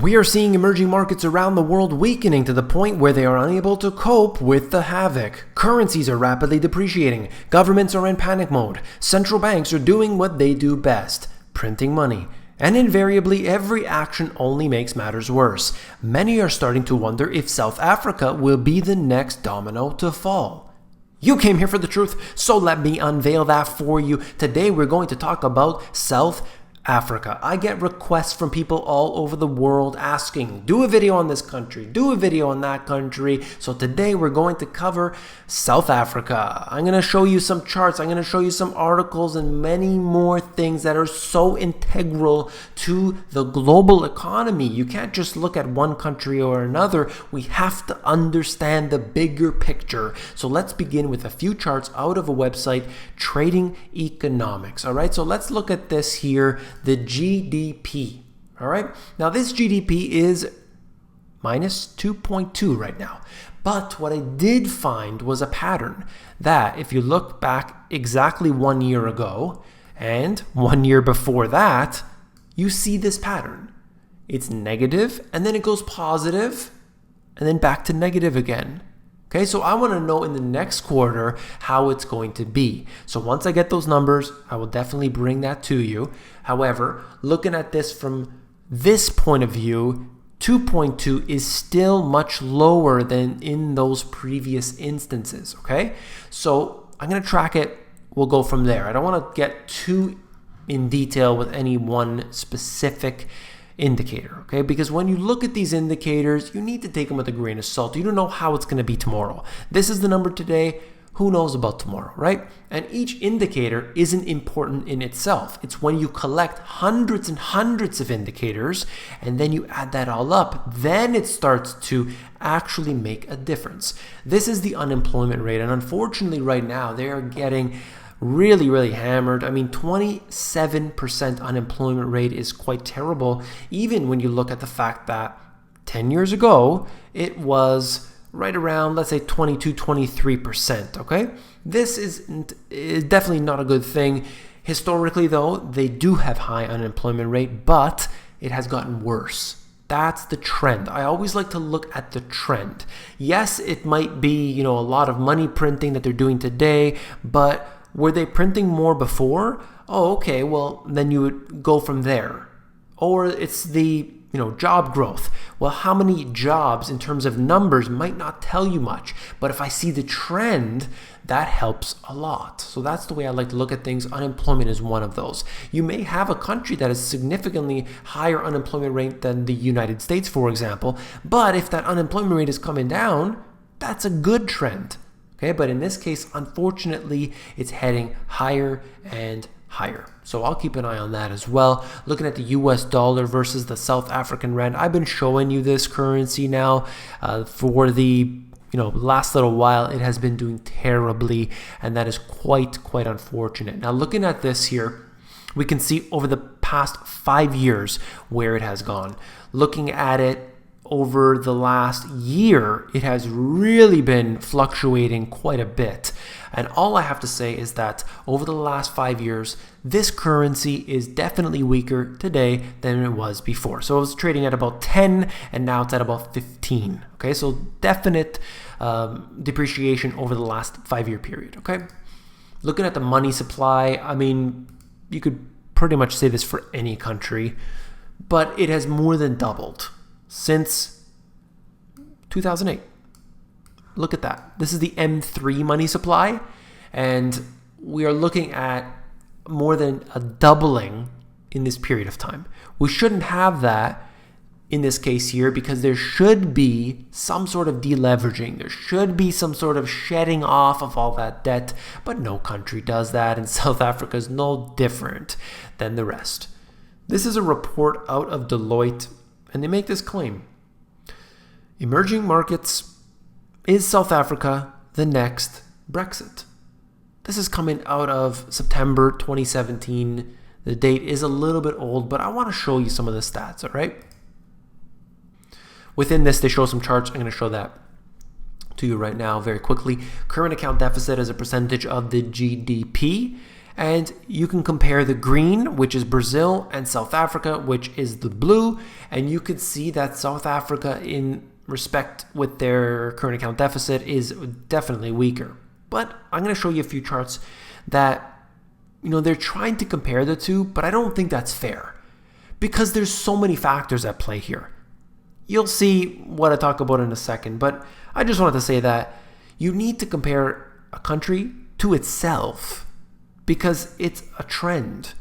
We are seeing emerging markets around the world weakening to the point where they are unable to cope with the havoc. Currencies are rapidly depreciating. Governments are in panic mode. Central banks are doing what they do best, printing money. And invariably, every action only makes matters worse. Many are starting to wonder if South Africa will be the next domino to fall. You came here for the truth, so let me unveil that for you. Today we're going to talk about South Africa. I get requests from people all over the world asking, do a video on this country, do a video on that country. So today we're going to cover South Africa. I'm going to show you some charts. I'm going to show you some articles and many more things that are so integral to the global economy. You can't just look at one country or another. We have to understand the bigger picture. So let's begin with a few charts out of a website, Trading Economics. All right, so let's look at this here. The GDP, all right? Now, this GDP is minus 2.2 right now. But what I did find was a pattern that if you look back exactly 1 year ago and 1 year before that, you see this pattern. It's negative, and then it goes positive, and then back to negative again. Okay, so I want to know in the next quarter how it's going to be. So once I get those numbers, I will definitely bring that to you. However, looking at this from this point of view, 2.2 is still much lower than in those previous instances, okay? So I'm going to track it. We'll go from there. I don't want to get too in detail with any one specific indicator, okay? Because when you look at these indicators, you need to take them with a grain of salt. You don't know how it's going to be tomorrow. This is the number today. Who knows about tomorrow, right? And each indicator isn't important in itself. It's when you collect hundreds and hundreds of indicators and then you add that all up, then it starts to actually make a difference. This is the unemployment rate, and unfortunately right now they are getting really hammered. I mean, 27% unemployment rate is quite terrible, even when you look at the fact that 10 years ago, it was right around, let's say 23%, okay? This is definitely not a good thing. Historically, though, they do have high unemployment rate, but it has gotten worse. That's the trend. I always like to look at the trend. Yes, it might be, a lot of money printing that they're doing today, but were they printing more before? Oh, okay, well, then you would go from there. Or it's the, job growth. Well, how many jobs in terms of numbers might not tell you much. But if I see the trend, that helps a lot. So that's the way I like to look at things. Unemployment is one of those. You may have a country that has significantly higher unemployment rate than the United States, for example. But if that unemployment rate is coming down, that's a good trend. Okay, but in this case, unfortunately, it's heading higher and higher. So I'll keep an eye on that as well. Looking at the US dollar versus the South African rand, I've been showing you this currency now for the last little while. It has been doing terribly, and that is quite unfortunate. Now, looking at this here, we can see over the past 5 years where it has gone. Looking at it over the last year, it has really been fluctuating quite a bit. And all I have to say is that over the last 5 years, this currency is definitely weaker today than it was before. So it was trading at about 10 and now it's at about 15. Okay, so definite depreciation over the last 5-year period. Okay, looking at the money supply, I mean, you could pretty much say this for any country, but it has more than doubled since 2008. Look at that. This is the M3 money supply, and we are looking at more than a doubling in this period of time. We shouldn't have that in this case here because there should be some sort of deleveraging. There should be some sort of shedding off of all that debt, but no country does that, and South Africa is no different than the rest. This is a report out of Deloitte, and they make this claim. Emerging markets, is South Africa the next Brexit? This is coming out of September 2017. The date is a little bit old, but I want to show you some of the stats, all right? Within this, they show some charts. I'm going to show that to you right now very quickly. Current account deficit as a percentage of the GDP. And you can compare the green, which is Brazil, and South Africa, which is the blue. And you can see that South Africa, in respect with their current account deficit, is definitely weaker. But I'm going to show you a few charts that, they're trying to compare the two, but I don't think that's fair because there's so many factors at play here. You'll see what I talk about in a second, but I just wanted to say that you need to compare a country to itself because it's a trend.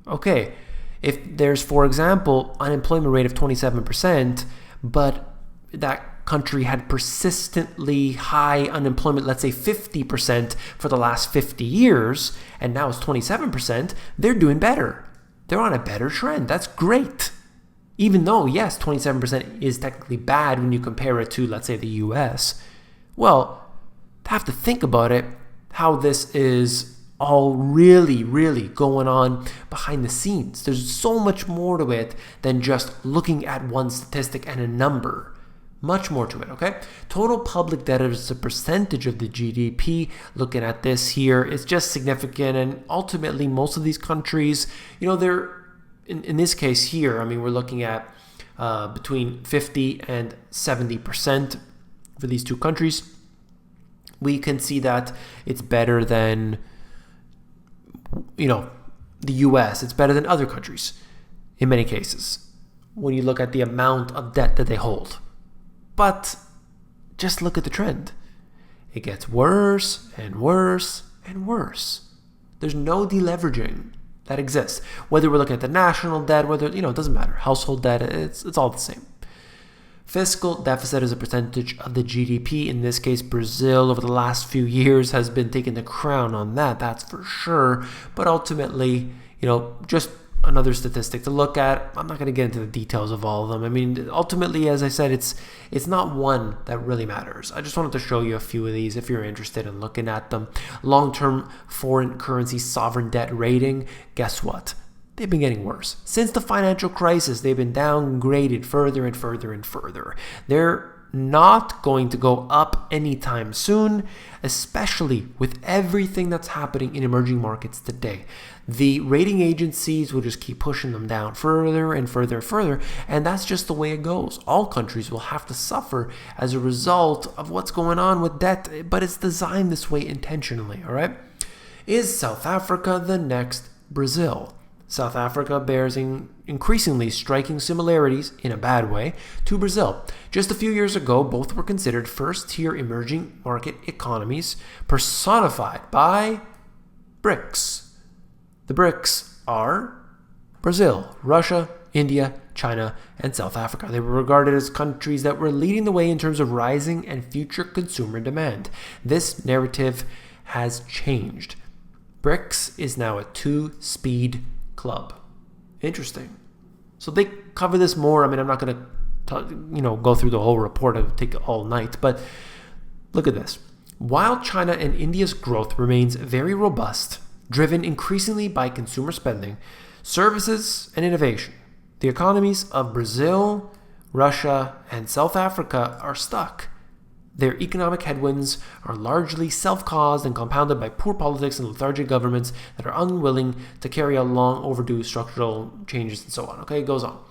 Okay, if there's, for example, unemployment rate of 27%, but that country had persistently high unemployment, let's say 50% for the last 50 years, and now it's 27%, they're doing better. They're on a better trend. That's great. Even though, yes, 27% is technically bad when you compare it to, let's say, the US. Well, have to think about it, how this is all really, really going on behind the scenes. There's so much more to it than just looking at one statistic and a number. Much more to it, okay? Total public debt as a percentage of the GDP, looking at this here, is just significant. And ultimately, most of these countries, they're, in this case here, we're looking at between 50 and 70% for these two countries. We can see that it's better than, the US. It's better than other countries in many cases when you look at the amount of debt that they hold. But just look at the trend. It gets worse and worse and worse. There's no deleveraging that exists. Whether we're looking at the national debt, whether, it doesn't matter. Household debt, it's all the same. Fiscal deficit as a percentage of the GDP. In this case, Brazil over the last few years has been taking the crown on that. That's for sure. But ultimately, just another statistic to look at. I'm not going to get into the details of all of them. Ultimately, as I said, it's not one that really matters. I just wanted to show you a few of these if you're interested in looking at them. Long-term foreign currency sovereign debt rating. Guess what? They've been getting worse. Since the financial crisis, they've been downgraded further and further and further. They're not going to go up anytime soon, especially with everything that's happening in emerging markets today. The rating agencies will just keep pushing them down further and further and further, and that's just the way it goes. All countries will have to suffer as a result of what's going on with debt, but it's designed this way intentionally, all right? Is South Africa the next Brazil? South Africa bears increasingly striking similarities, in a bad way, to Brazil. Just a few years ago, both were considered first-tier emerging market economies personified by BRICS. The BRICS are Brazil, Russia, India, China, and South Africa. They were regarded as countries that were leading the way in terms of rising and future consumer demand. This narrative has changed. BRICS is now a two-speed club. Interesting. So they cover this more. I'm not going to go through the whole report. It would take all night. But look at this. While China and India's growth remains very robust, driven increasingly by consumer spending, services, and innovation, the economies of Brazil, Russia, and South Africa are stuck. Their economic headwinds are largely self-caused and compounded by poor politics and lethargic governments that are unwilling to carry out long overdue structural changes and so on. Okay, it goes on.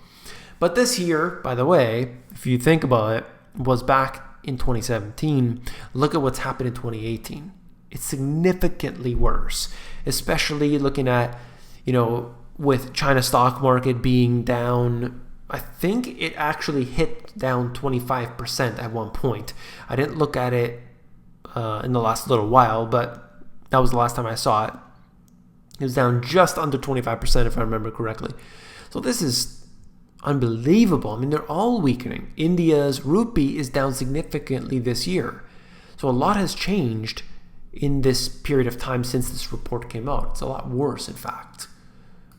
But this here, by the way, if you think about it, was back in 2017. Look at what's happened in 2018. It's significantly worse, especially looking at, with China stock market being down. I think it actually hit down 25% at one point. I didn't look at it in the last little while, but that was the last time I saw it. It was down just under 25% if I remember correctly. So this is unbelievable. They're all weakening. India's rupee is down significantly this year. So a lot has changed in this period of time since this report came out. It's a lot worse, in fact.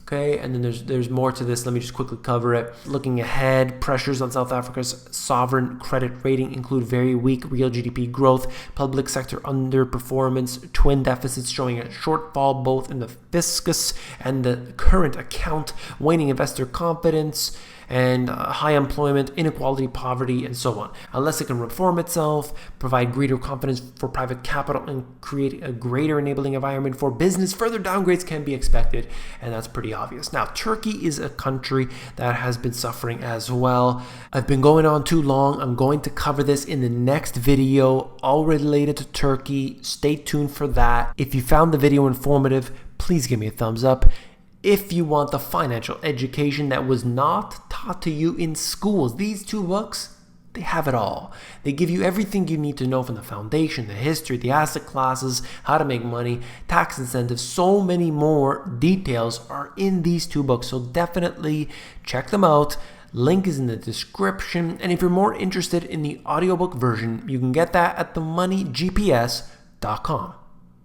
Okay, and then there's more to this. Let me just quickly cover it. Looking ahead, pressures on South Africa's sovereign credit rating include very weak real GDP growth, public sector underperformance, twin deficits showing a shortfall both in the fiscus and the current account, waning investor confidence, and high employment, inequality, poverty, and so on. Unless it can reform itself, provide greater confidence for private capital, and create a greater enabling environment for business, further downgrades can be expected, and that's pretty obvious. Now, Turkey is a country that has been suffering as well. I've been going on too long. I'm going to cover this in the next video, all related to Turkey. Stay tuned for that. If you found the video informative, please give me a thumbs up. If you want the financial education that was not taught to you in schools, these two books, they have it all. They give you everything you need to know from the foundation, the history, the asset classes, how to make money, tax incentives, so many more details are in these two books. So definitely check them out. Link is in the description. And if you're more interested in the audiobook version, you can get that at themoneygps.com.